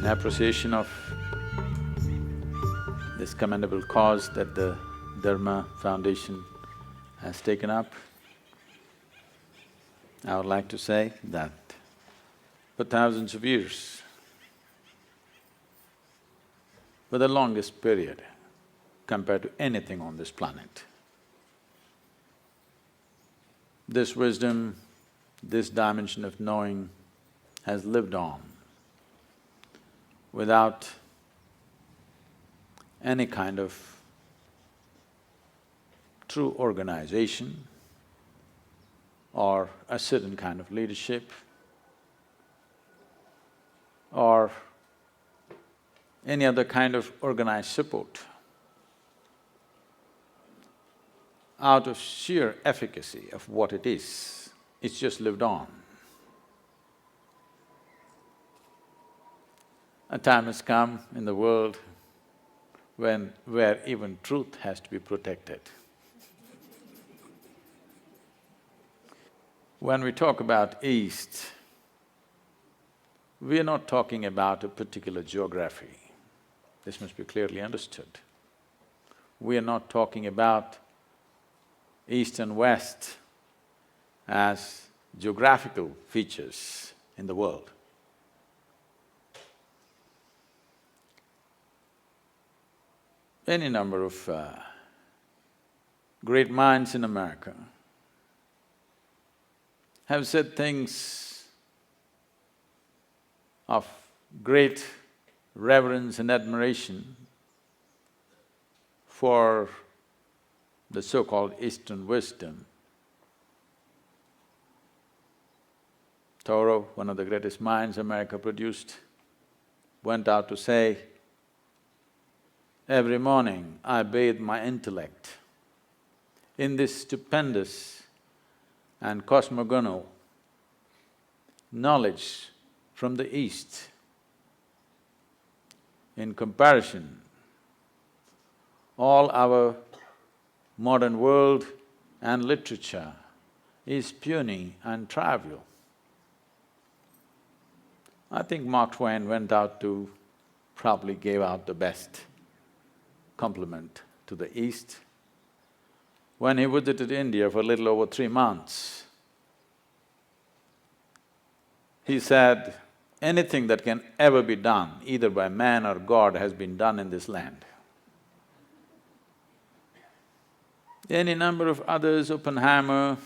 in appreciation of this commendable cause that the Dharma Foundation has taken up, I would like to say that for thousands of years, for the longest period compared to anything on this planet, this wisdom, this dimension of knowing has lived on without any kind of true organization or a certain kind of leadership or any other kind of organized support. Out of sheer efficacy of what it is, it's just lived on. A time has come in the world where even truth has to be protected. When we talk about East, we are not talking about a particular geography. This must be clearly understood. We are not talking about East and West as geographical features in the world. Any number of great minds in America have said things of great reverence and admiration for the so-called Eastern wisdom. Thoreau, one of the greatest minds America produced, went out to say, "Every morning I bathe my intellect in this stupendous and cosmogonal knowledge from the East. In comparison, all our modern world and literature is puny and trivial." I think Mark Twain went out to… probably gave out the best compliment to the East. When he visited India for a little over 3 months, he said, anything that can ever be done, either by man or God, has been done in this land. Any number of others, Oppenheimer,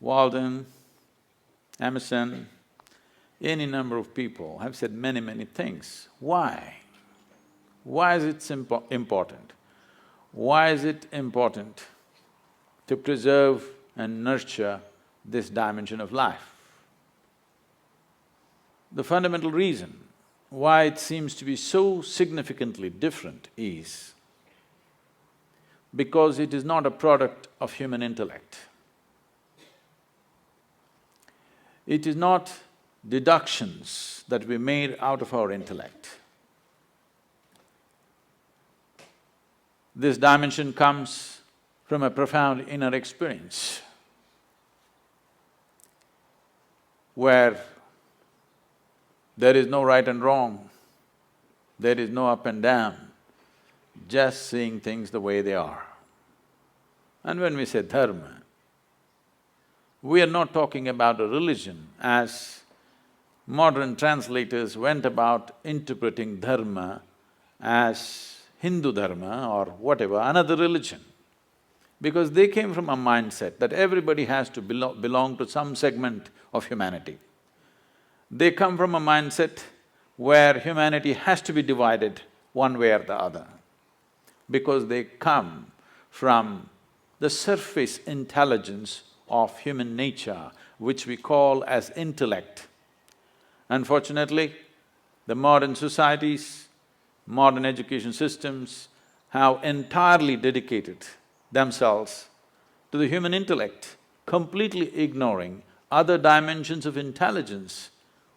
Walden, Emerson, any number of people have said many things. Why? Why is it important? Why is it important to preserve and nurture this dimension of life? The fundamental reason why it seems to be so significantly different is because it is not a product of human intellect. It is not deductions that we made out of our intellect. This dimension comes from a profound inner experience where there is no right and wrong, there is no up and down, just seeing things the way they are. And when we say dharma, we are not talking about a religion as modern translators went about interpreting dharma as Hindu dharma or whatever, another religion. Because they came from a mindset that everybody has to belong to some segment of humanity. They come from a mindset where humanity has to be divided one way or the other, because they come from the surface intelligence of human nature, which we call as intellect. Unfortunately, the modern societies, modern education systems have entirely dedicated themselves to the human intellect, completely ignoring other dimensions of intelligence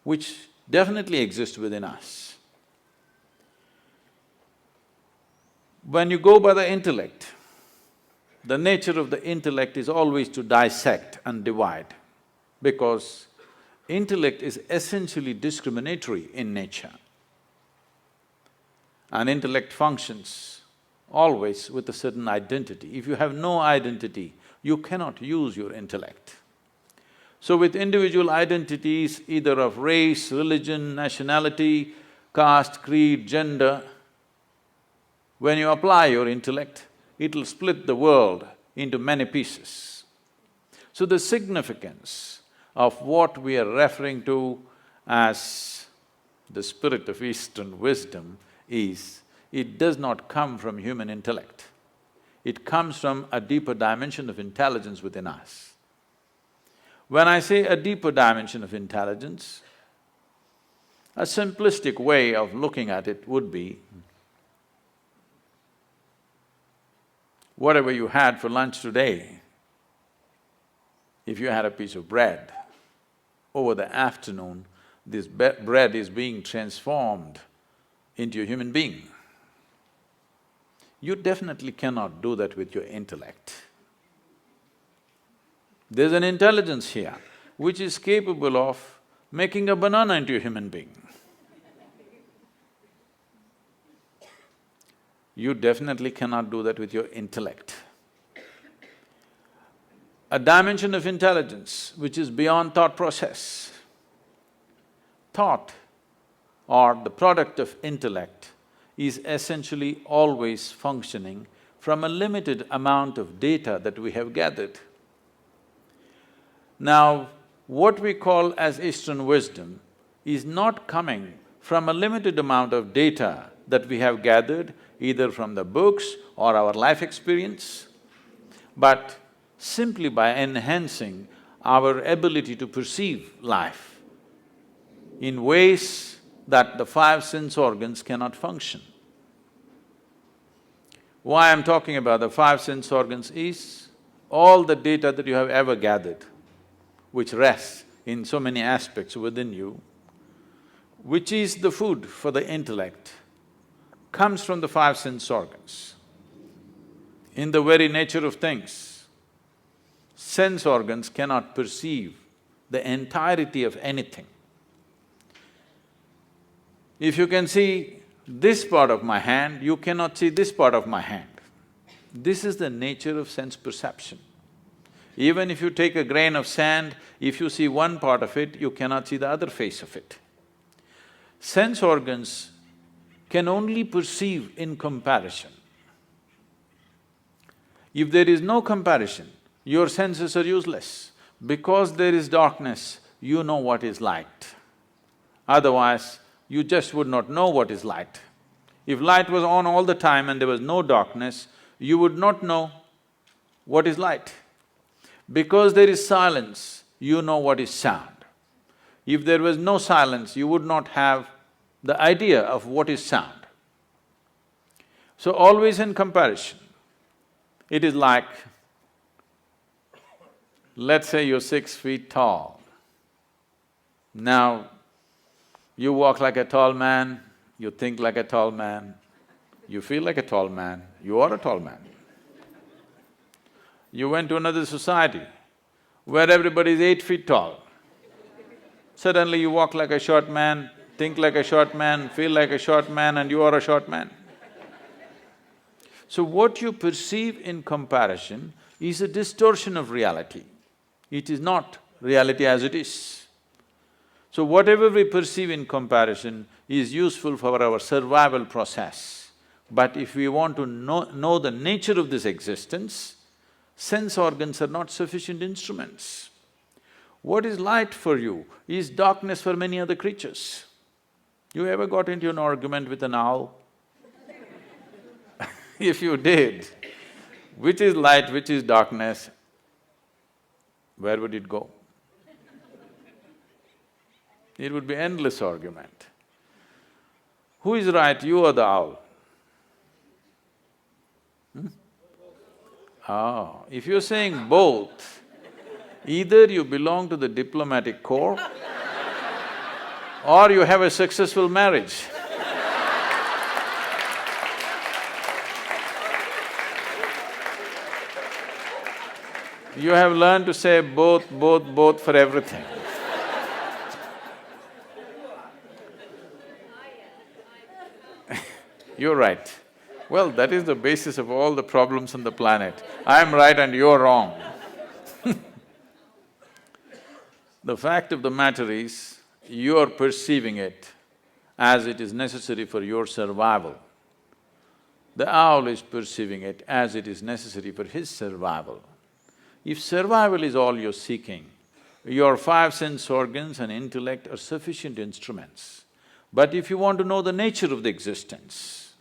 which definitely exist within us. When you go by the intellect, the nature of the intellect is always to dissect and divide, because Intellect is essentially discriminatory in nature. And intellect functions always with a certain identity. If you have no identity, you cannot use your intellect. So with individual identities, either of race, religion, nationality, caste, creed, gender, when you apply your intellect, it'll split the world into many pieces. So the significance of what we are referring to as the spirit of Eastern wisdom is, it does not come from human intellect. It comes from a deeper dimension of intelligence within us. When I say a deeper dimension of intelligence, a simplistic way of looking at it would be, whatever you had for lunch today, if you had a piece of bread, over the afternoon, this bread is being transformed into a human being. You definitely cannot do that with your intellect. There's an intelligence here which is capable of making a banana into a human being. You definitely cannot do that with your intellect. A dimension of intelligence which is beyond thought process. Thought, or the product of intellect, is essentially always functioning from a limited amount of data that we have gathered. Now, what we call as Eastern wisdom is not coming from a limited amount of data that we have gathered either from the books or our life experience, but simply by enhancing our ability to perceive life in ways that the five sense organs cannot function. Why I'm talking about the five sense organs is, all the data that you have ever gathered, which rests in so many aspects within you, which is the food for the intellect, comes from the five sense organs. In the very nature of things, sense organs cannot perceive the entirety of anything. If you can see this part of my hand, you cannot see this part of my hand. This is the nature of sense perception. Even if you take a grain of sand, if you see one part of it, you cannot see the other face of it. Sense organs can only perceive in comparison. If there is no comparison, your senses are useless. Because there is darkness, you know what is light. Otherwise, you just would not know what is light. If light was on all the time and there was no darkness, you would not know what is light. Because there is silence, you know what is sound. If there was no silence, you would not have the idea of what is sound. So always in comparison, it is like, let's say you're 6 feet tall. Now, you walk like a tall man, you think like a tall man, you feel like a tall man, you are a tall man. You went to another society where everybody is 8 feet tall. Suddenly you walk like a short man, think like a short man, feel like a short man, and you are a short man. So what you perceive in comparison is a distortion of reality. It is not reality as it is. So whatever we perceive in comparison is useful for our survival process. But if we want to know the nature of this existence, sense organs are not sufficient instruments. What is light for you is darkness for many other creatures. You ever got into an argument with an owl? If you did, which is light, which is darkness, where would it go? It would be endless argument. Who is right, you or the owl? If you're saying both, either you belong to the diplomatic corps or you have a successful marriage. You have learned to say both for everything. You're right. Well, that is the basis of all the problems on the planet. I'm right and you're wrong. The fact of the matter is, you're perceiving it as it is necessary for your survival. The owl is perceiving it as it is necessary for his survival. If survival is all you're seeking, your five sense organs and intellect are sufficient instruments. But if you want to know the nature of the existence,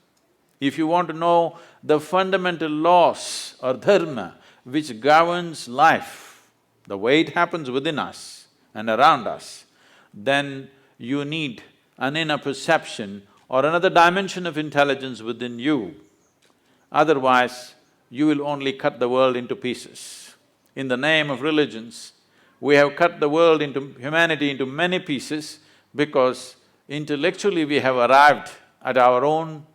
if you want to know the fundamental laws or dharma which governs life, the way it happens within us and around us, then you need an inner perception or another dimension of intelligence within you. Otherwise, you will only cut the world into pieces. In the name of religions, we have cut the world into… humanity into many pieces because intellectually we have arrived at our own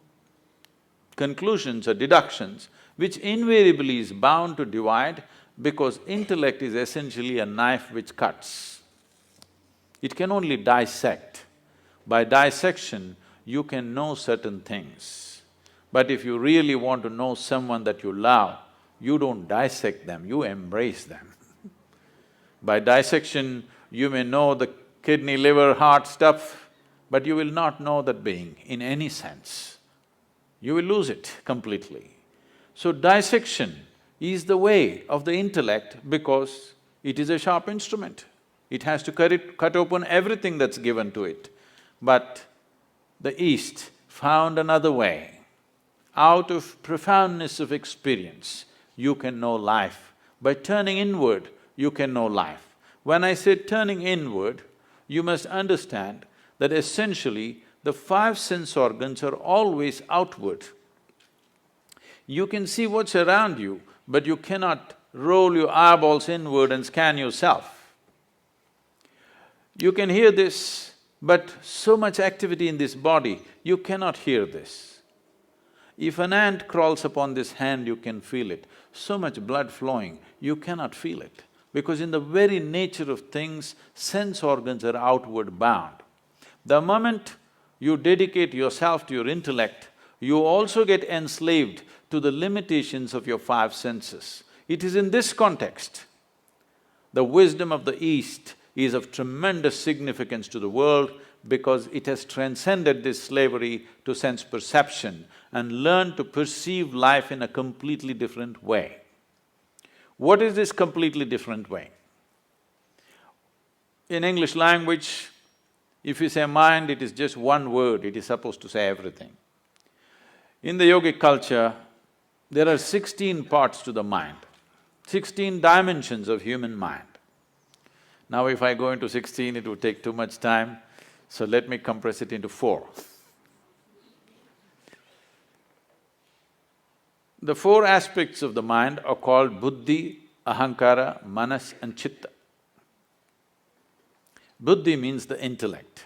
conclusions or deductions, which invariably is bound to divide because intellect is essentially a knife which cuts. It can only dissect. By dissection, you can know certain things. But if you really want to know someone that you love, you don't dissect them, you embrace them. By dissection, you may know the kidney, liver, heart stuff, but you will not know that being in any sense. You will lose it completely. So dissection is the way of the intellect because it is a sharp instrument. It has to cut open everything that's given to it. But the East found another way. Out of profoundness of experience, you can know life. By turning inward, you can know life. When I say turning inward, you must understand that essentially the five sense organs are always outward. You can see what's around you, but you cannot roll your eyeballs inward and scan yourself. You can hear this, but so much activity in this body, you cannot hear this. If an ant crawls upon this hand, you can feel it. So much blood flowing, you cannot feel it. Because in the very nature of things, sense organs are outward bound. The moment you dedicate yourself to your intellect, you also get enslaved to the limitations of your five senses. It is in this context, the wisdom of the East is of tremendous significance to the world because it has transcended this slavery to sense perception and learned to perceive life in a completely different way. What is this completely different way? In English language, if you say mind, it is just one word, it is supposed to say everything. In the yogic culture, there are 16 parts to the mind, 16 dimensions of human mind. Now if I go into 16, it would take too much time, so let me compress it into 4. The 4 aspects of the mind are called buddhi, ahankara, manas and chitta. Buddhi means the intellect.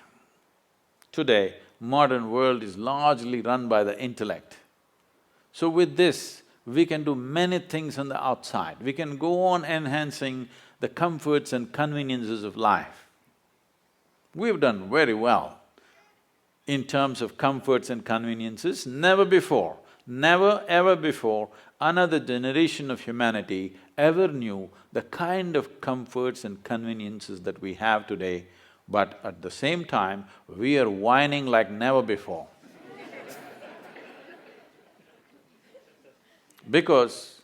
Today, modern world is largely run by the intellect. So with this, we can do many things on the outside. We can go on enhancing the comforts and conveniences of life. We've done very well in terms of comforts and conveniences. Never before, never ever before, another generation of humanity ever knew the kind of comforts and conveniences that we have today, but at the same time, we are whining like never before. Because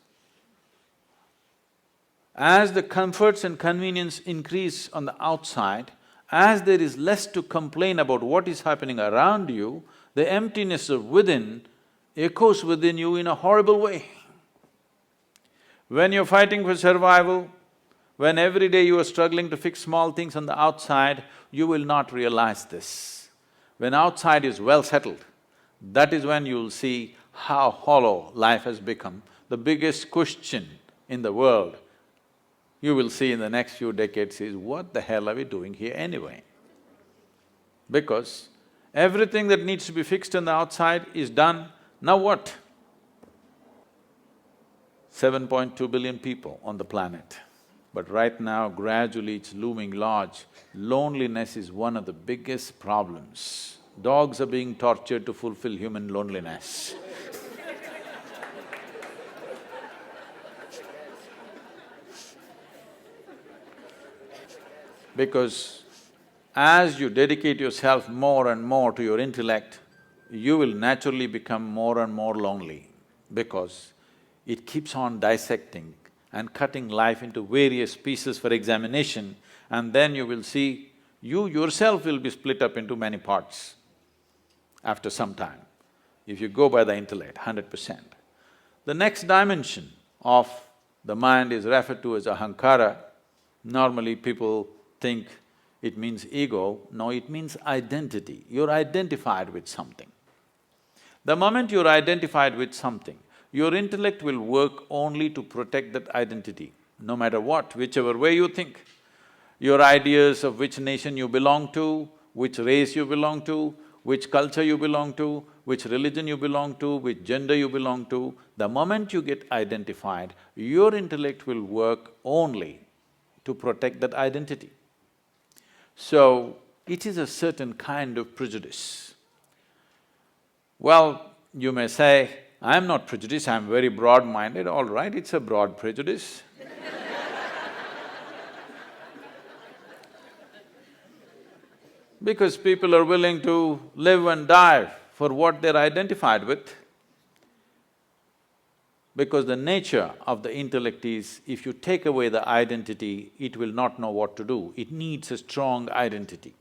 as the comforts and convenience increase on the outside, as there is less to complain about what is happening around you, the emptiness of within echoes within you in a horrible way. When you're fighting for survival, when every day you are struggling to fix small things on the outside, you will not realize this. When outside is well settled, that is when you'll see how hollow life has become. The biggest question in the world, you will see in the next few decades is, what the hell are we doing here anyway? Because everything that needs to be fixed on the outside is done, now what? 7.2 billion people on the planet. But right now, gradually it's looming large. Loneliness is one of the biggest problems Dogs are being tortured to fulfill human loneliness. Because as you dedicate yourself more and more to your intellect, you will naturally become more and more lonely because it keeps on dissecting and cutting life into various pieces for examination, and then you will see you yourself will be split up into many parts after some time, if you go by the intellect, 100%. The next dimension of the mind is referred to as ahankara. Normally people think it means ego. No, it means identity. You're identified with something. The moment you're identified with something, your intellect will work only to protect that identity, no matter what, whichever way you think. Your ideas of which nation you belong to, which race you belong to, which culture you belong to, which religion you belong to, which gender you belong to, the moment you get identified, your intellect will work only to protect that identity. So, it is a certain kind of prejudice. Well, you may say, I'm not prejudiced, I'm very broad-minded. All right, it's a broad prejudice. Because people are willing to live and die for what they're identified with. Because the nature of the intellect is, if you take away the identity, it will not know what to do. It needs a strong identity,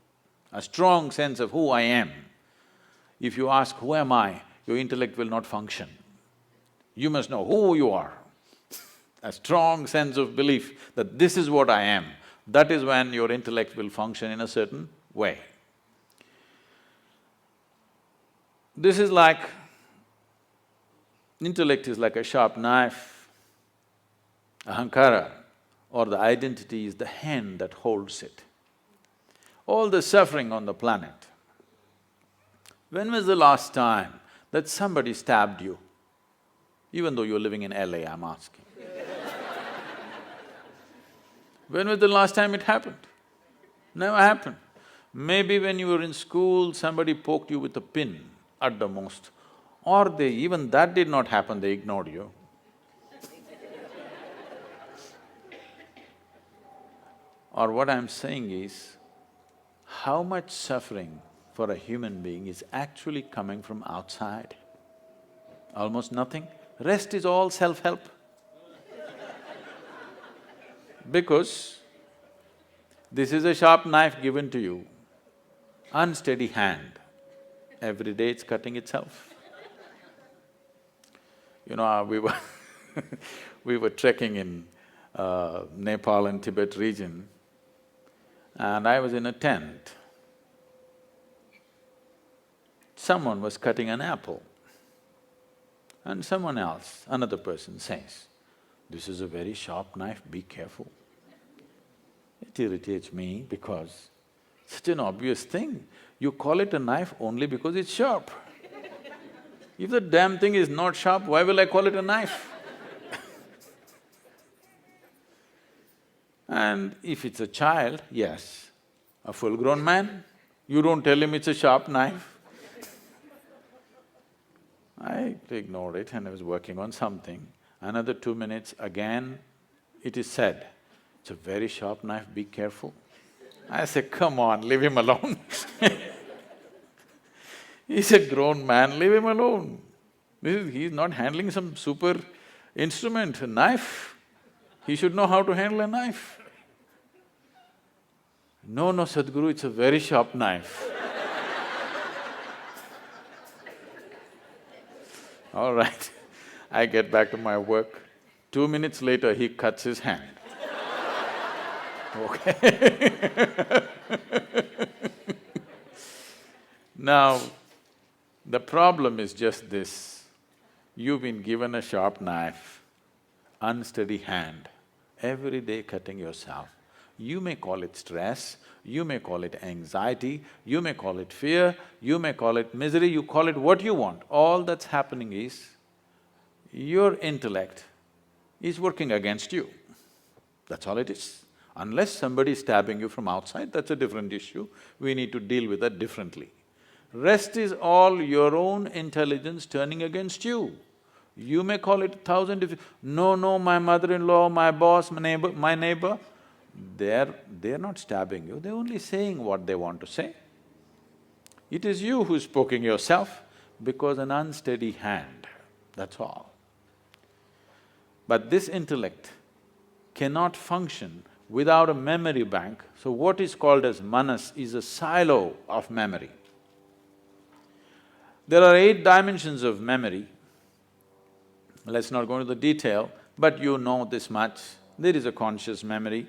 a strong sense of who I am. If you ask, who am I? Your intellect will not function. You must know who you are. A strong sense of belief that this is what I am, that is when your intellect will function in a certain way. This is like… intellect is like a sharp knife. Ahankara or the identity is the hand that holds it. All the suffering on the planet, when was the last time that somebody stabbed you? Even though you're living in LA, I'm asking. When was the last time it happened? Never happened. Maybe when you were in school, somebody poked you with a pin at the most, or even that did not happen, they ignored you. Or what I'm saying is, how much suffering for a human being is actually coming from outside? Almost nothing. Rest is all self-help. Because this is a sharp knife given to you, unsteady hand, every day it's cutting itself. You know, we were trekking in Nepal and Tibet region, and I was in a tent. Someone was cutting an apple, and someone else, another person says, "This is a very sharp knife, be careful." It irritates me because such an obvious thing, you call it a knife only because it's sharp. If the damn thing is not sharp, why will I call it a knife? And if it's a child, yes. A full-grown man, you don't tell him it's a sharp knife. I ignored it and I was working on something. Another 2 minutes, again it is said, "It's a very sharp knife, be careful." I said, "Come on, leave him alone." He's a grown man, leave him alone. He's not handling some super instrument, a knife. He should know how to handle a knife. "No, no, Sadhguru, it's a very sharp knife." All right, I get back to my work. 2 minutes later, he cuts his hand. Okay. Now, the problem is just this. You've been given a sharp knife, unsteady hand, every day cutting yourself. You may call it stress, you may call it anxiety, you may call it fear, you may call it misery, you call it what you want. All that's happening is, your intellect is working against you. That's all it is. Unless somebody is stabbing you from outside, that's a different issue. We need to deal with that differently. Rest is all your own intelligence turning against you. You may call it 1,000 no, my mother-in-law, my boss, my neighbor, they're not stabbing you, they're only saying what they want to say. It is you who's poking yourself because an unsteady hand, that's all. But this intellect cannot function without a memory bank. So what is called as manas is a silo of memory. There are 8 dimensions of memory. Let's not go into the detail, but you know this much. There is a conscious memory.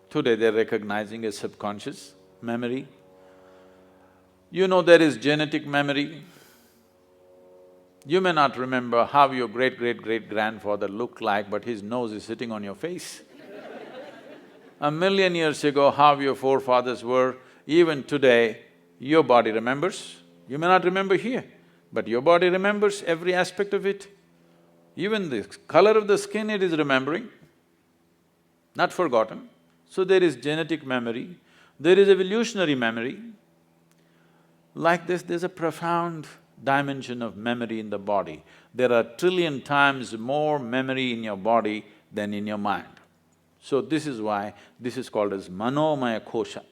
Today they're recognizing a subconscious memory. You know there is genetic memory. You may not remember how your great-great-great-grandfather looked like, but his nose is sitting on your face. 1,000,000 years ago, how your forefathers were, even today, your body remembers. You may not remember here, but your body remembers every aspect of it. Even the color of the skin it is remembering, not forgotten. So there is genetic memory, there is evolutionary memory. Like this, there's a profound dimension of memory in the body. There are 1,000,000,000,000 times more memory in your body than in your mind. So this is why this is called as manomaya kosha.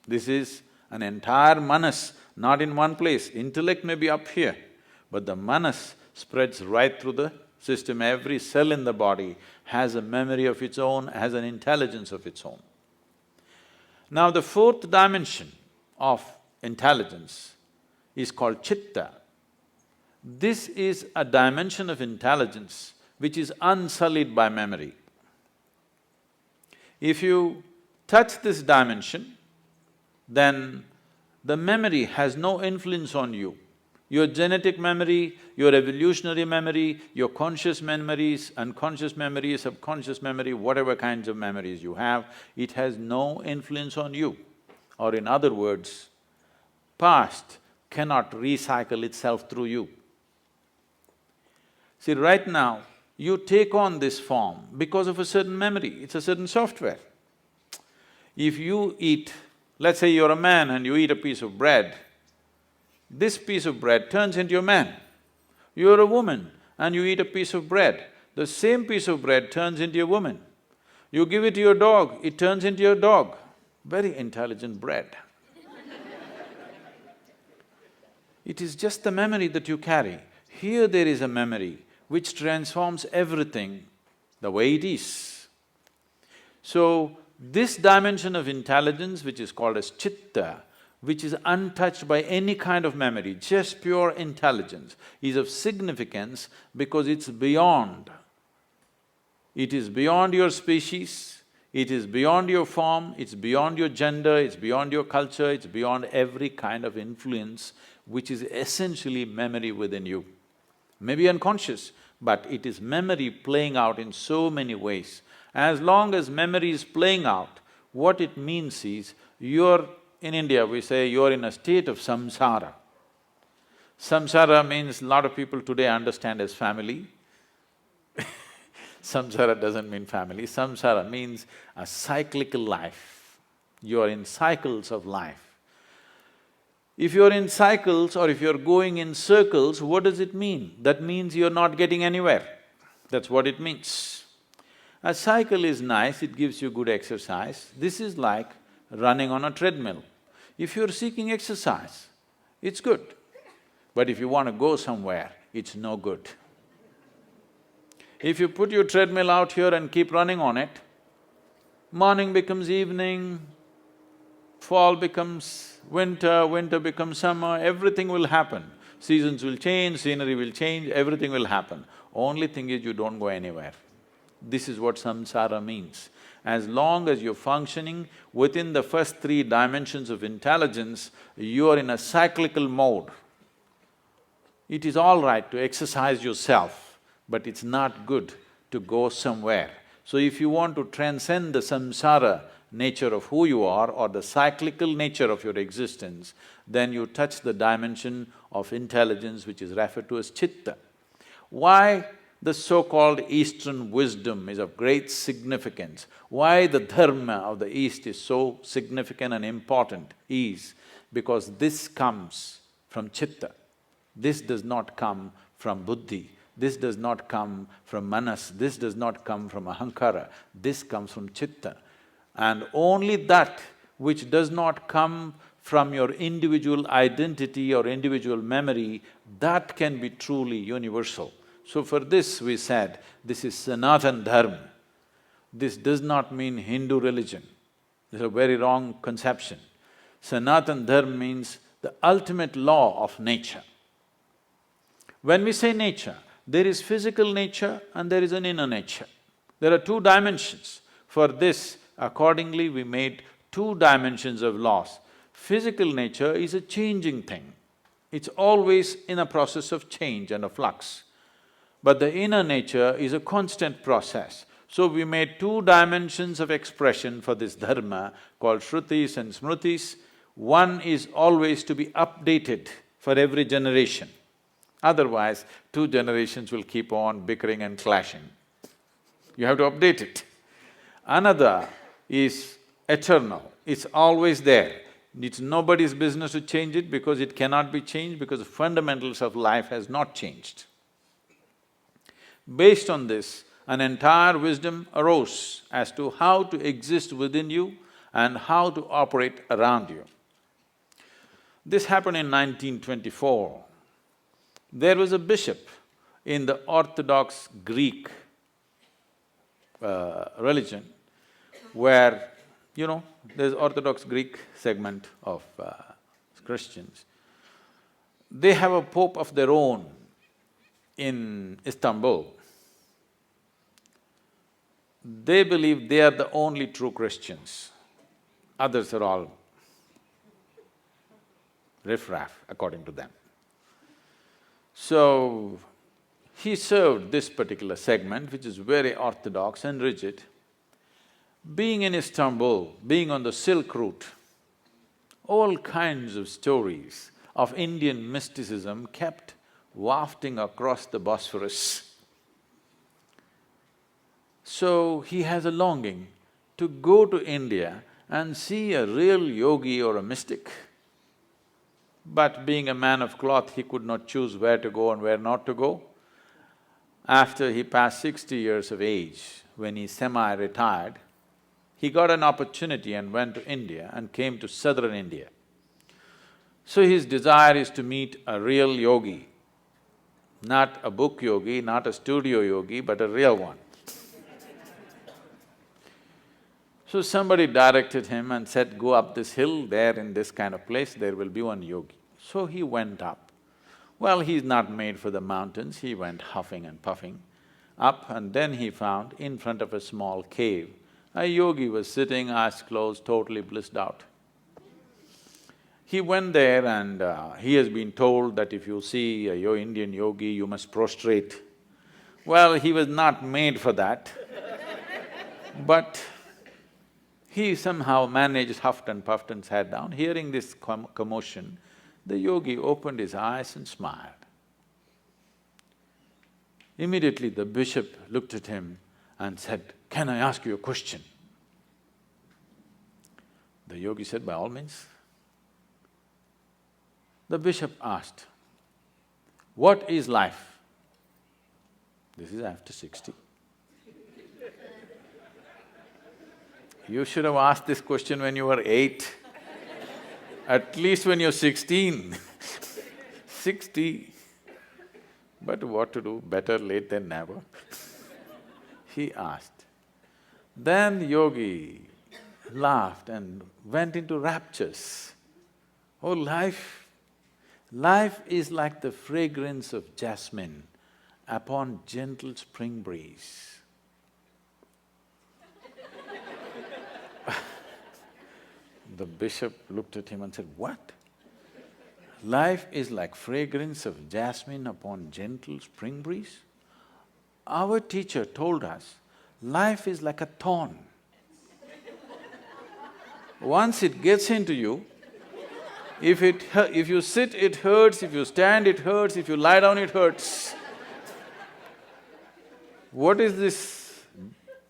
This is an entire manas, not in one place. Intellect may be up here, but the manas spreads right through the system. Every cell in the body has a memory of its own, has an intelligence of its own. Now the 4th dimension of intelligence is called chitta. This is a dimension of intelligence which is unsullied by memory. If you touch this dimension, then the memory has no influence on you. Your genetic memory, your evolutionary memory, your conscious memories, unconscious memory, subconscious memory, whatever kinds of memories you have, it has no influence on you. Or in other words, past cannot recycle itself through you. See, right now, you take on this form because of a certain memory, it's a certain software. If you eat, let's say you're a man and you eat a piece of bread, this piece of bread turns into a man. You're a woman and you eat a piece of bread, the same piece of bread turns into a woman. You give it to your dog, it turns into your dog. Very intelligent bread. It is just the memory that you carry. Here there is a memory which transforms everything the way it is. So, this dimension of intelligence, which is called as chitta, which is untouched by any kind of memory, just pure intelligence, is of significance because it's beyond. It is beyond your species, it is beyond your form, it's beyond your gender, it's beyond your culture, it's beyond every kind of influence, which is essentially memory within you. Maybe unconscious, but it is memory playing out in so many ways. As long as memory is playing out, what it means is, in India we say you're in a state of samsara. Samsara means a lot of people today understand as family. Samsara doesn't mean family, samsara means a cyclical life. You're in cycles of life. If you're in cycles or if you're going in circles, what does it mean? That means you're not getting anywhere. That's what it means. A cycle is nice, it gives you good exercise. This is like running on a treadmill. If you're seeking exercise, it's good. But if you want to go somewhere, it's no good. If you put your treadmill out here and keep running on it, morning becomes evening, fall becomes winter, winter becomes summer, everything will happen. Seasons will change, scenery will change, everything will happen. Only thing is you don't go anywhere. This is what samsara means. As long as you're functioning within the first 3 dimensions of intelligence, you are in a cyclical mode. It is all right to exercise yourself, but it's not good to go somewhere. So if you want to transcend the samsara nature of who you are or the cyclical nature of your existence, then you touch the dimension of intelligence which is referred to as chitta. Why the so-called Eastern wisdom is of great significance, why the dharma of the East is so significant and important is because this comes from chitta. This does not come from buddhi, this does not come from manas, this does not come from ahankara, this comes from chitta. And only that which does not come from your individual identity or individual memory, that can be truly universal. So for this we said, this is sanatan dharma. This does not mean Hindu religion. This is a very wrong conception. Sanatan dharma means the ultimate law of nature. When we say nature, there is physical nature and there is an inner nature. There are two dimensions. For this, accordingly, we made two dimensions of laws. Physical nature is a changing thing. It's always in a process of change and a flux. But the inner nature is a constant process. So we made two dimensions of expression for this dharma called shrutis and smritis. One is always to be updated for every generation. Otherwise, two generations will keep on bickering and clashing. You have to update it. Another is eternal, it's always there. It's nobody's business to change it because it cannot be changed because the fundamentals of life has not changed. Based on this, an entire wisdom arose as to how to exist within you and how to operate around you. This happened in 1924. There was a bishop in the Orthodox Greek religion where, there's Orthodox Greek segment of Christians. They have a pope of their own in Istanbul. They believe they are the only true Christians. Others are all riffraff, according to them. So, he served this particular segment, which is very orthodox and rigid. Being in Istanbul, being on the Silk Route, all kinds of stories of Indian mysticism kept wafting across the Bosphorus. So, he has a longing to go to India and see a real yogi or a mystic. But being a man of cloth, he could not choose where to go and where not to go. After he passed 60 years of age, when he semi-retired, he got an opportunity and went to India and came to southern India. So his desire is to meet a real yogi, not a book yogi, not a studio yogi, but a real one. So somebody directed him and said, go up this hill, there in this kind of place, there will be one yogi. So he went up. Well, he's not made for the mountains, he went huffing and puffing up, and then he found in front of a small cave, a yogi was sitting, eyes closed, totally blissed out. He went there and he has been told that if you see a Indian yogi, you must prostrate. Well, he was not made for that, but he somehow managed, huffed and puffed and sat down. Hearing this commotion, the yogi opened his eyes and smiled. Immediately the bishop looked at him and said, can I ask you a question? The yogi said, by all means. The bishop asked, what is life? This is after 60. You should have asked this question when you were 8, at least when you're 16. 60, but what to do, better late than never. He asked. Then yogi laughed and went into raptures. Oh, life is like the fragrance of jasmine upon gentle spring breeze. The bishop looked at him and said, what? Life is like fragrance of jasmine upon gentle spring breeze? Our teacher told us, life is like a thorn. Once it gets into you, if you sit, it hurts, if you stand, it hurts, if you lie down, it hurts. What is this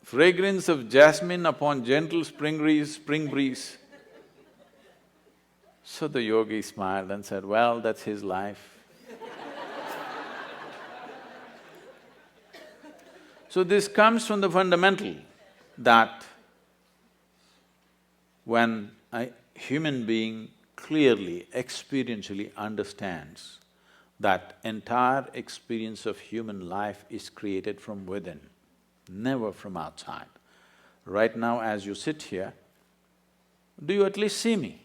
fragrance of jasmine upon gentle spring breeze? So the yogi smiled and said, well, that's his life. So this comes from the fundamental that when a human being clearly, experientially understands that entire experience of human life is created from within, never from outside. Right now as you sit here, do you at least see me?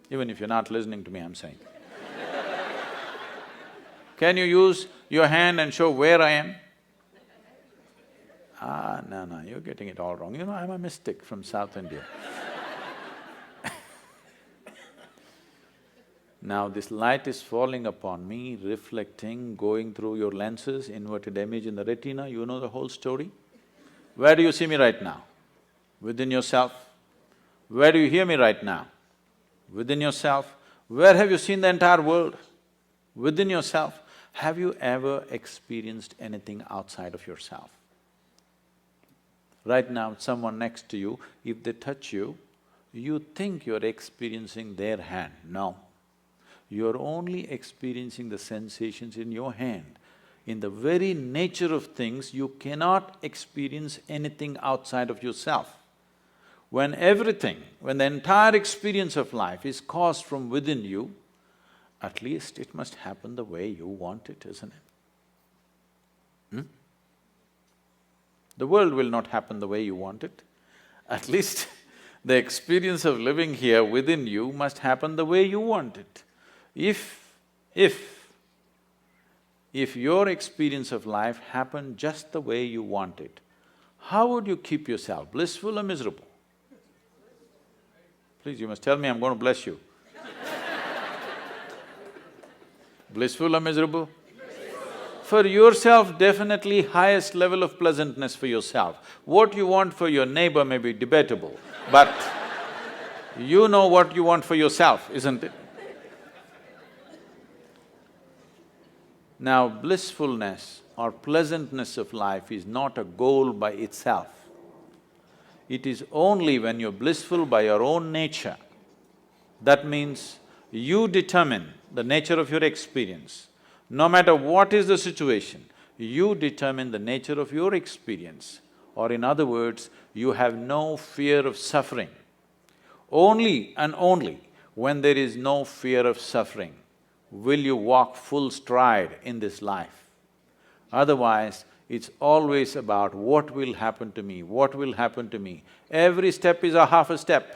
Even if you're not listening to me, I'm saying. Can you use your hand and show where I am? No, you're getting it all wrong. You know, I'm a mystic from South India. Now this light is falling upon me, reflecting, going through your lenses, inverted image in the retina, you know the whole story. Where do you see me right now? Within yourself. Where do you hear me right now? Within yourself. Where have you seen the entire world? Within yourself. Have you ever experienced anything outside of yourself? Right now, someone next to you, if they touch you, you think you're experiencing their hand. No. You're only experiencing the sensations in your hand. In the very nature of things, you cannot experience anything outside of yourself. When the entire experience of life is caused from within you, at least it must happen the way you want it, isn't it? The world will not happen the way you want it. At least the experience of living here within you must happen the way you want it. If your experience of life happened just the way you want it, how would you keep yourself, blissful or miserable? Please, you must tell me, I'm going to bless you. Blissful or miserable? For yourself, definitely highest level of pleasantness for yourself. What you want for your neighbor may be debatable, but you know what you want for yourself, isn't it? Now, blissfulness or pleasantness of life is not a goal by itself. It is only when you're blissful by your own nature. That means you determine the nature of your experience. No matter what is the situation, you determine the nature of your experience. Or in other words, you have no fear of suffering. Only and only when there is no fear of suffering will you walk full stride in this life. Otherwise, it's always about what will happen to me, what will happen to me. Every step is a half a step.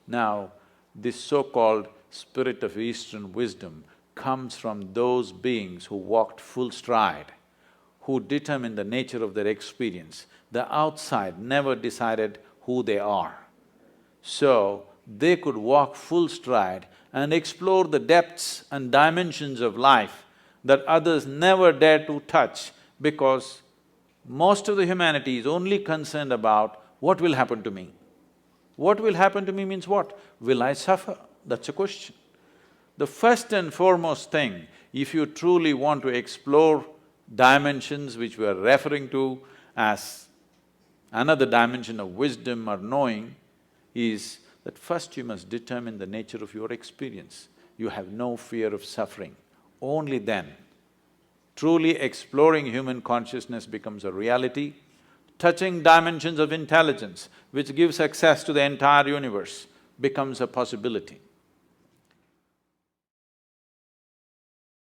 Now, this so-called spirit of Eastern wisdom comes from those beings who walked full stride, who determined the nature of their experience. The outside never decided who they are. So, they could walk full stride and explore the depths and dimensions of life that others never dare to touch, because most of the humanity is only concerned about what will happen to me. What will happen to me means what? Will I suffer? That's a question. The first and foremost thing, if you truly want to explore dimensions which we are referring to as another dimension of wisdom or knowing, is that first you must determine the nature of your experience. You have no fear of suffering. Only then, truly exploring human consciousness becomes a reality. Touching dimensions of intelligence, which gives access to the entire universe, becomes a possibility.